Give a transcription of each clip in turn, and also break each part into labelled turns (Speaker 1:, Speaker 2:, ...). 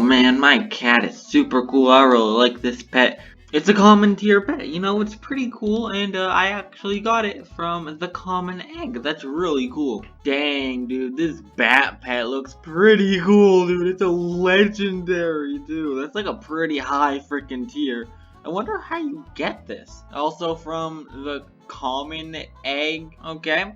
Speaker 1: man, my cat is super cool. I really like this pet. It's a common tier pet, you know, it's pretty cool, and I actually got it from the common egg. That's really cool. Dang, dude, this bat pet looks pretty cool, dude. It's a legendary, dude. That's like a pretty high freaking tier. I wonder how you get this. Also from the common egg. Okay.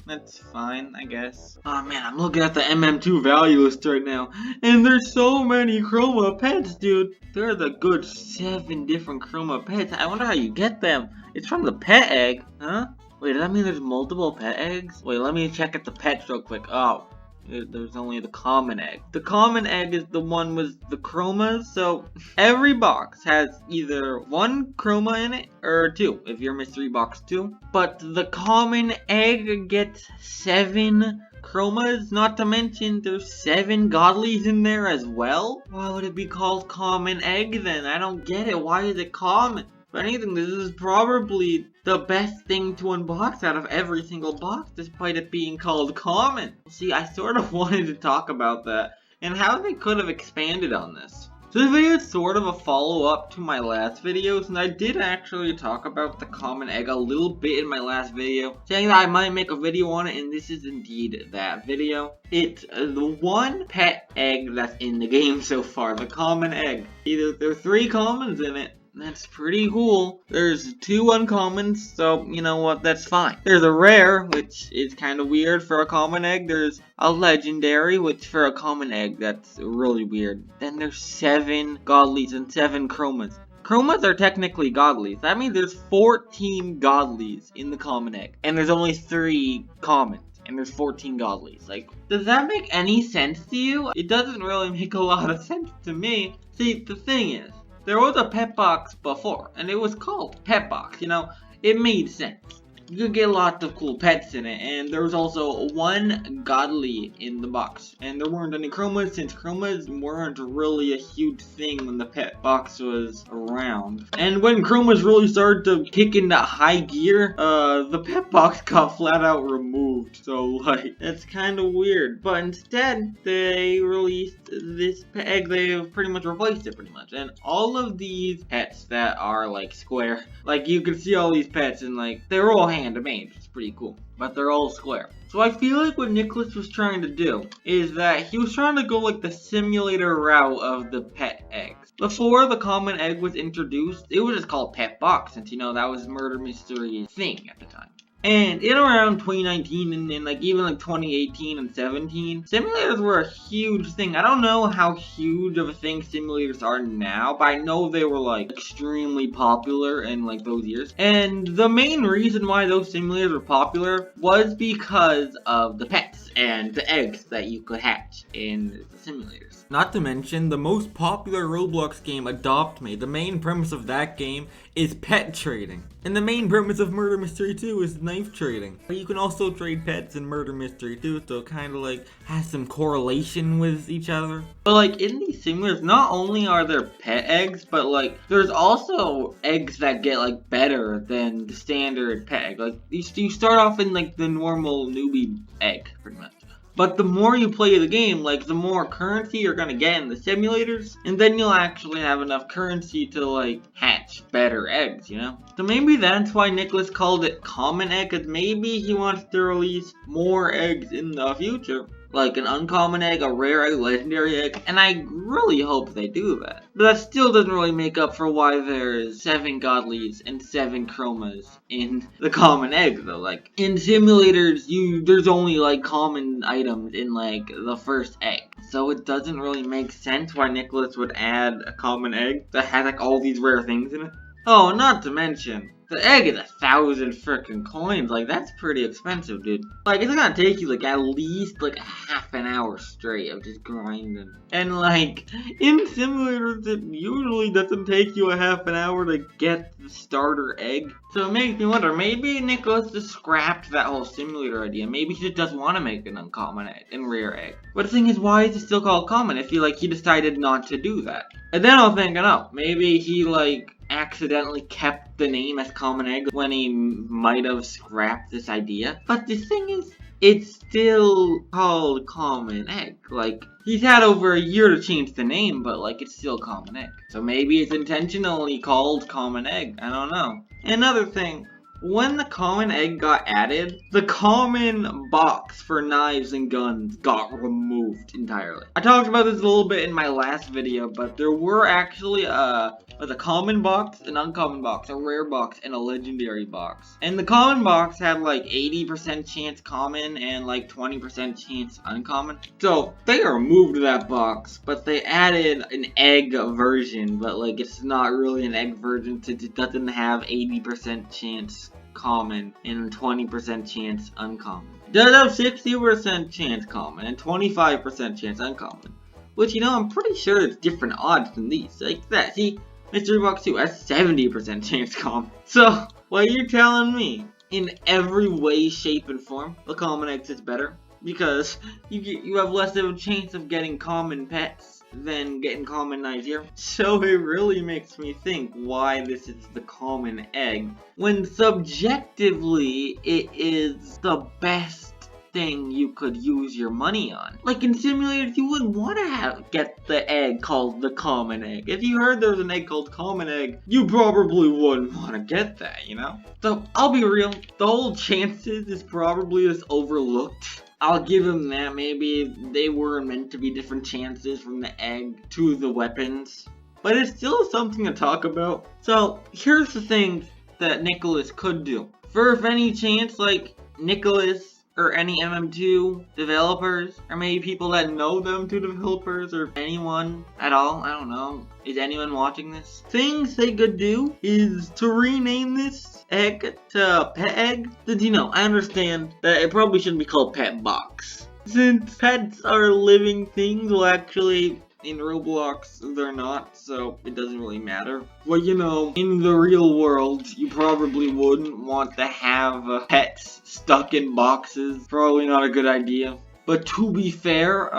Speaker 1: That's fine, I guess. Oh man, I'm looking at the MM2 value list right now. And there's so many chroma pets, dude. There's a good 7 different chroma pets. I wonder how you get them. It's from the pet egg, huh? Wait, does that mean there's multiple pet eggs? Wait, let me check at the pets real quick. Oh, there's only the common egg. The common egg is the one with the chromas, so every box has either 1 chroma in it or 2, if you're mystery box 2. But the common egg gets 7 chromas, not to mention there's 7 godlies in there as well. Why would it be called common egg then? I don't get it. Why is it common? If anything, this is probably the best thing to unbox out of every single box, despite it being called common. See, I sort of wanted to talk about that, and how they could have expanded on this. So this video is sort of a follow-up to my last videos, and I did actually talk about the common egg a little bit in my last video, saying that I might make a video on it, and this is indeed that video. It's the one pet egg that's in the game so far, the common egg. There are 3 commons in it. That's pretty cool. There's 2 uncommons, so you know what, that's fine. There's a rare, which is kind of weird for a common egg. There's a legendary, which for a common egg, that's really weird. Then there's 7 godlies and 7 chromas. Chromas are technically godlies. That means there's 14 godlies in the common egg. And there's only 3 commons. And there's 14 godlies. Like, does that make any sense to you? It doesn't really make a lot of sense to me. See, the thing is, there was a pet box before, and it was called Pet Box, you know, it made sense. You could get lots of cool pets in it, and there was also 1 godly in the box. And there weren't any chromas, since chromas weren't really a huge thing when the pet box was around. And when chromas really started to kick into high gear, the pet box got flat out removed. So, like, that's kind of weird. But instead, they released this pet egg. They've pretty much replaced it, pretty much. And all of these pets that are, like, square, like, you can see all these pets, and, like, they're all handmade. It's pretty cool, but they're all square. So I feel like what Nicholas was trying to do is that he was trying to go like the simulator route of the pet eggs. Before the common egg was introduced, it was just called Pet Box, since you know that was murder mystery thing at the time. And in around 2019 and like even like 2018 and 17, simulators were a huge thing. I don't know how huge of a thing simulators are now, but I know they were like extremely popular in like those years. And the main reason why those simulators were popular was because of the pets and the eggs that you could hatch in the simulators. Not to mention, the most popular Roblox game, Adopt Me, the main premise of that game is pet trading. And the main premise of Murder Mystery 2 is knife trading. But you can also trade pets in Murder Mystery 2, so it kind of like has some correlation with each other. But like in these simulators, not only are there pet eggs, but like there's also eggs that get like better than the standard pet egg. Like you start off in like the normal newbie egg, pretty much. But the more you play the game, like, the more currency you're gonna get in the simulators, and then you'll actually have enough currency to, like, hatch better eggs, you know? So maybe that's why Nicholas called it common egg, because maybe he wants to release more eggs in the future. Like an uncommon egg, a rare egg, legendary egg, and I really hope they do that. But that still doesn't really make up for why there's 7 godlies and 7 chromas in the common egg, though. Like, in simulators, there's only, like, common items in, like, the first egg. So it doesn't really make sense why Nicholas would add a common egg that has, like, all these rare things in it. Oh, not to mention, the egg is 1,000 frickin' coins. Like, that's pretty expensive, dude. Like, it's gonna take you, like, at least, like, half an hour straight of just grinding. And, like, in simulators, it usually doesn't take you a half an hour to get the starter egg. So it makes me wonder, maybe Nicholas just scrapped that whole simulator idea. Maybe he just doesn't want to make an uncommon egg and rare egg. But the thing is, why is it still called common if he decided not to do that? And then I was thinking, oh, maybe he, like, accidentally kept the name as common egg when he might have scrapped this idea. But the thing is, it's still called common egg. Like, he's had over a year to change the name, but like, it's still common egg. So maybe it's intentionally called common egg. I don't know. Another thing, when the common egg got added, the common box for knives and guns got removed entirely. I talked about this a little bit in my last video, but there were actually a common box, an uncommon box, a rare box, and a legendary box. And the common box had like 80% chance common and like 20% chance uncommon. So they removed that box, but they added an egg version, but like it's not really an egg version since it doesn't have 80% chance common and 20% chance uncommon. It does have 60% chance common and 25% chance uncommon. Which, you know, I'm pretty sure it's different odds than these. Like that, see, Mystery Box 2 has 70% chance common. So, what you're telling me, in every way, shape, and form, the common egg is better? Because you have less of a chance of getting common pets than getting common knives here. So it really makes me think why this is the common egg, when subjectively it is the best thing you could use your money on. Like in simulators, you wouldn't want to get the egg called the common egg. If you heard there was an egg called common egg, you probably wouldn't want to get that, you know? So I'll be real, the whole chances is probably just overlooked. I'll give them that. Maybe they were meant to be different chances from the egg to the weapons, but it's still something to talk about. So here's the things that Nicholas could do. For if any chance, like Nicholas or any MM2 developers, or maybe people that know them two developers, or anyone at all, I don't know. Is anyone watching this? Things they could do is to rename this egg to Pet Egg. Did you know, I understand that it probably shouldn't be called Pet Box, since pets are living things. Well, actually, in Roblox, they're not, so it doesn't really matter. Well, you know, in the real world, you probably wouldn't want to have pets stuck in boxes. Probably not a good idea. But to be fair,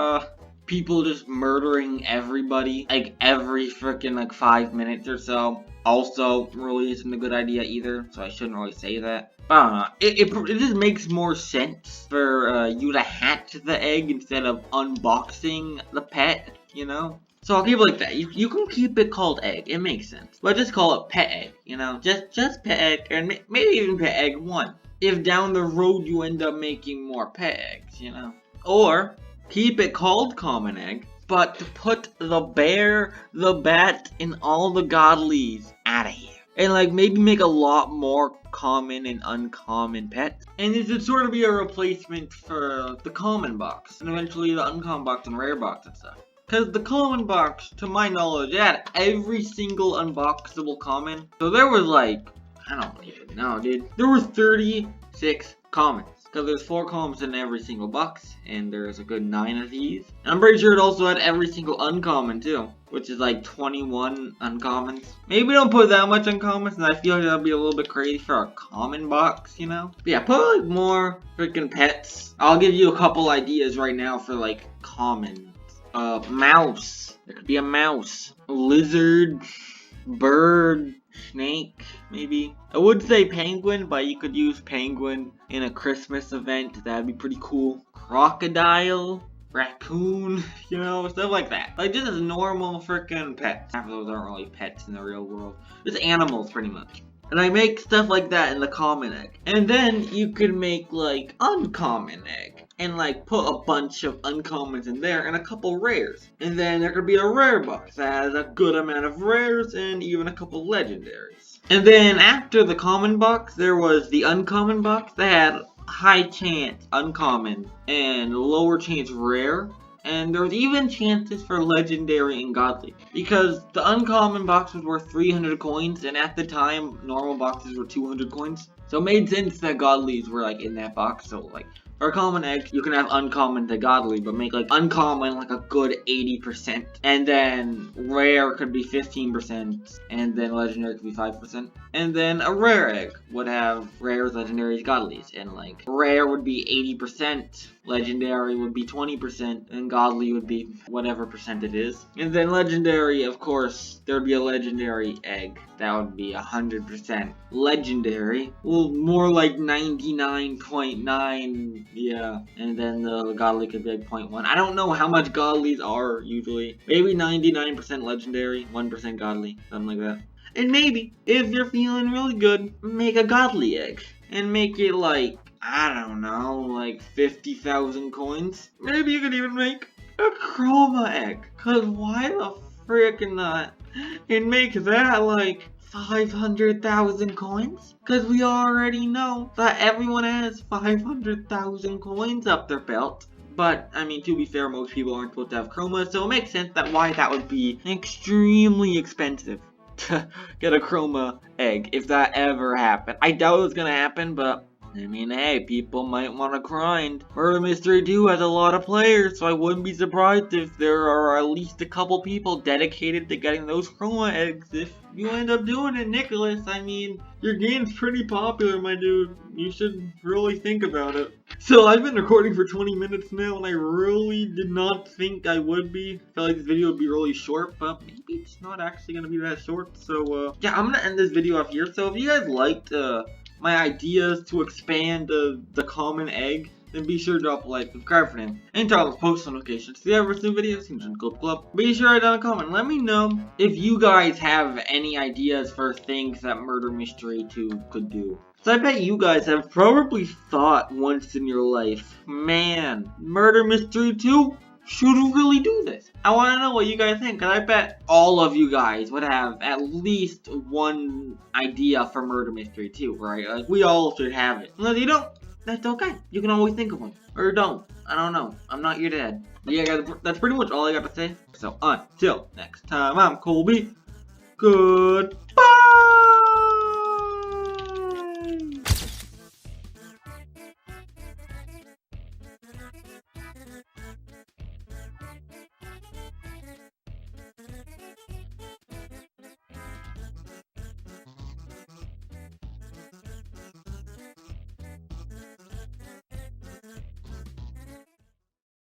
Speaker 1: people just murdering everybody, like every freaking like 5 minutes or so, also really isn't a good idea either, so I shouldn't really say that. I don't know, it just makes more sense for you to hatch the egg instead of unboxing the pet, you know? So I'll keep it like that. You can keep it called egg, it makes sense. But just call it Pet Egg, you know? Just Pet Egg, and maybe even Pet Egg 1. If down the road you end up making more pet eggs, you know? Or keep it called Common Egg, but put the bear, the bat, and all the godlies out of here. And like maybe make a lot more common and uncommon pets. And this would sort of be a replacement for the common box, and eventually the uncommon box and rare box and stuff. Because the common box, to my knowledge, had every single unboxable common. So there was like, I don't even know, dude. There were 36 commons. Because there's 4 commons in every single box, and there's a good 9 of these. And I'm pretty sure it also had every single uncommon too, which is like 21 uncommons. Maybe don't put that much uncommons, and I feel like that'd be a little bit crazy for a common box, you know? But yeah, put like more freaking pets. I'll give you a couple ideas right now for like commons. Mouse. There could be a mouse. A lizard. Bird. Snake, maybe. I would say penguin, but you could use penguin in a Christmas event. That'd be pretty cool. Crocodile, raccoon, you know, stuff like that. Like just as normal freaking pets. Half of those aren't really pets in the real world. Just animals, pretty much. And I make stuff like that in the common egg. And then you could make like uncommon egg. And like put a bunch of uncommons in there and a couple rares. And then there could be a rare box that has a good amount of rares and even a couple legendaries. And then after the common box, there was the uncommon box that had high chance uncommon and lower chance rare. And there was even chances for legendary and godly. Because the uncommon box was worth 300 coins, and at the time, normal boxes were 200 coins. So it made sense that godlies were like in that box, so like, for a common egg, you can have uncommon to godly, but make like uncommon like a good 80%. And then rare could be 15%, and then legendary could be 5%. And then a rare egg would have rares, legendaries, godlies, and like rare would be 80%, Legendary would be 20%, and Godly would be whatever percent it is. And then Legendary, of course, there would be a Legendary egg. That would be 100% Legendary. Well, more like 99.9, yeah. And then the Godly could be like 0.1. I don't know how much Godlies are usually. Maybe 99% Legendary, 1% Godly, something like that. And maybe, if you're feeling really good, make a Godly egg. And make it like, I don't know, like 50,000 coins. Maybe you could even make a Chroma egg. Cause why the frickin' not? And make that like 500,000 coins? Cause we already know that everyone has 500,000 coins up their belt. But, I mean, to be fair, most people aren't supposed to have Chroma, so it makes sense that why that would be extremely expensive to get a Chroma egg, if that ever happened. I doubt it's gonna happen, but I mean, hey, people might want to grind. Murder Mystery 2 has a lot of players, so I wouldn't be surprised if there are at least a couple people dedicated to getting those Chroma eggs. If you end up doing it, Nicholas, I mean, your game's pretty popular, my dude. You should really think about it. So, I've been recording for 20 minutes now, and I really did not think I would be. I felt like this video would be really short, but maybe it's not actually going to be that short. So, yeah, I'm going to end this video off here. So, if you guys liked, my ideas to expand the common egg, then be sure to drop a like, subscribe for them, and turn on those post notifications. If you ever see videos, you can Colbe Club. Be sure to write down a comment. Let me know if you guys have any ideas for things that Murder Mystery 2 could do. So I bet you guys have probably thought once in your life, man, Murder Mystery 2 should really do this. I want to know what you guys think, because I bet all of you guys would have at least one idea for Murder Mystery 2, right? Like, we all should have it. And if you don't, that's okay. You can always think of one. Or don't. I don't know. I'm not your dad. But yeah, guys, that's pretty much all I got to say. So, until next time, I'm Colbe. Good.